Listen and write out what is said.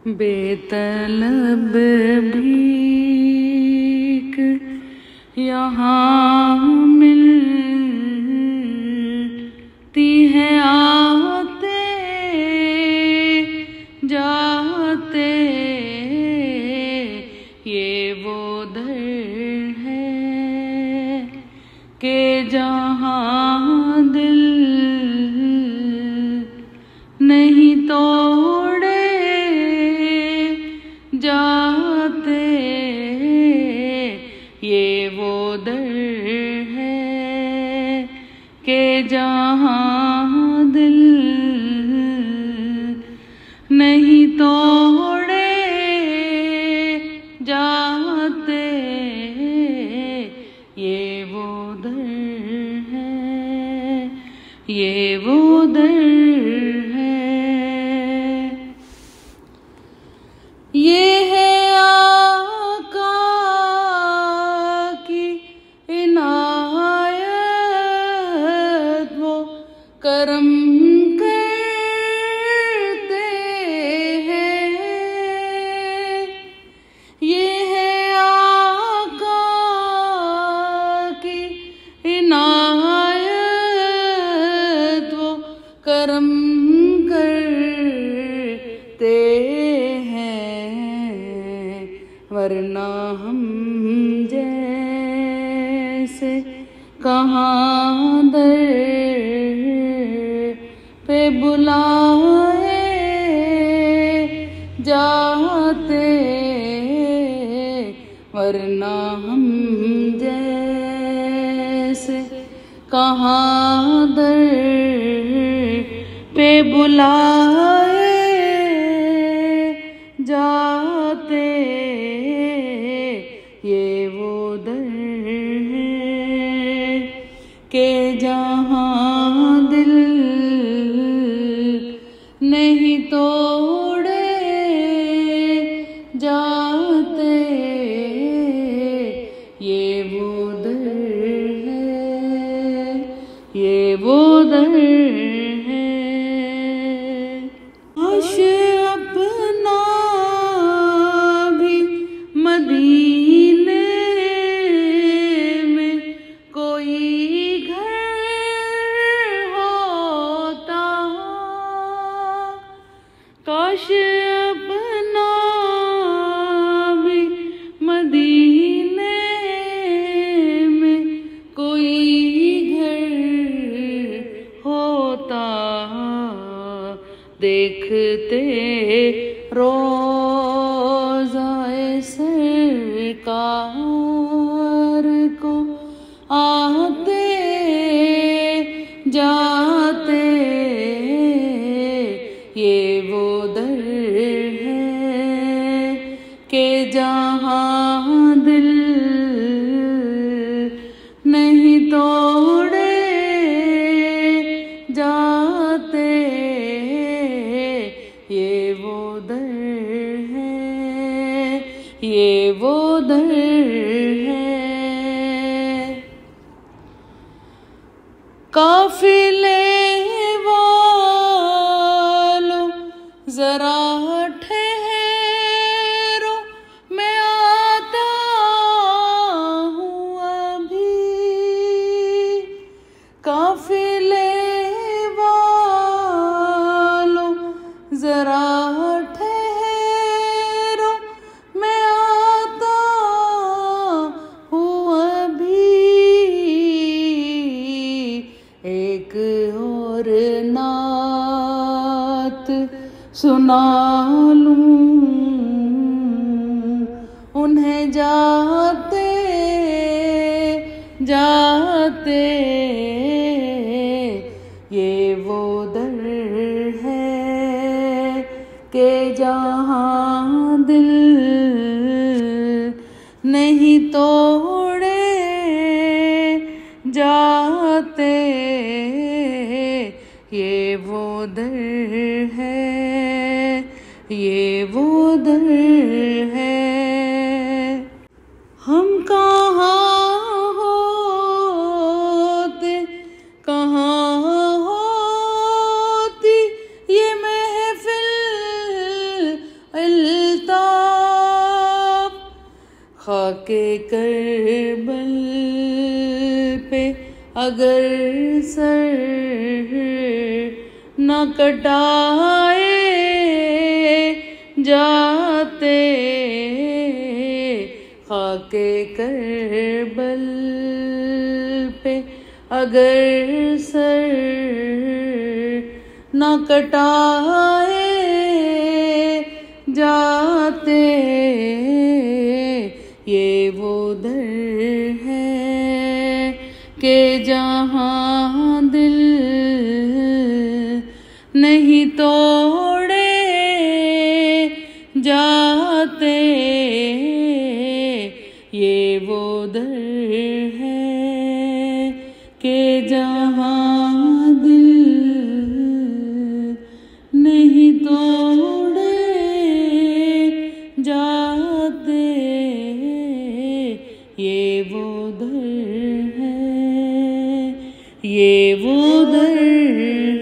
बेतलब भीख यहाँ मिलती है आते जाते, ये वो दर है कि जहाँ दिल नहीं तोड़े जाते, ये वो दर है कि जहाँ दिल नहीं तोड़े जाते, ये वो दर है, ये वो दर है। ये है आका की इनायत, वो करम करते हैं। ये है आका की इनायत, वो करम करते हैं, वरना हम जैसे कहाँ दर पे बुलाए जाते, वरना हम जैसे कहाँ दर पे बुलाए जाते, ये वो दर है कि जहाँ दिल नहीं तोड़े जाते, ये वो दर है, ये वो दर है। काश अपना भी मदीने में कोई घर होता, काश अपना भी मदीने में कोई घर होता, देखते रोज़ाए सरकार को आते जाते, ये वो दर है कि जहाँ दिल नहीं तोड़े जाते, ये वो दर है, ये वो दर है। काफिले वालों जरा ठहरो, मैं आता हूँ अभी। काफिले वालों जरा ठहरो, मैं आता हूँ अभी। एक और नात सुना लूं उन्हें जाते जाते, ये वो दर है कि जहाँ दिल नहीं तोड़े जाते, ये वो दर है, ये वो दर है। हम कहाँ होते कहाँ होती ये महफिल खाके करबल पे अगर सर न कटाए जाते, खाके करबल पे अगर सर न कटाए जाते, ये वो दर है कि जहाँ दिल नहीं तोड़े जाते, ये वो दर है कि जहाँ दिल नहीं तोड़े जाते, ये वो दर है, ये वो दर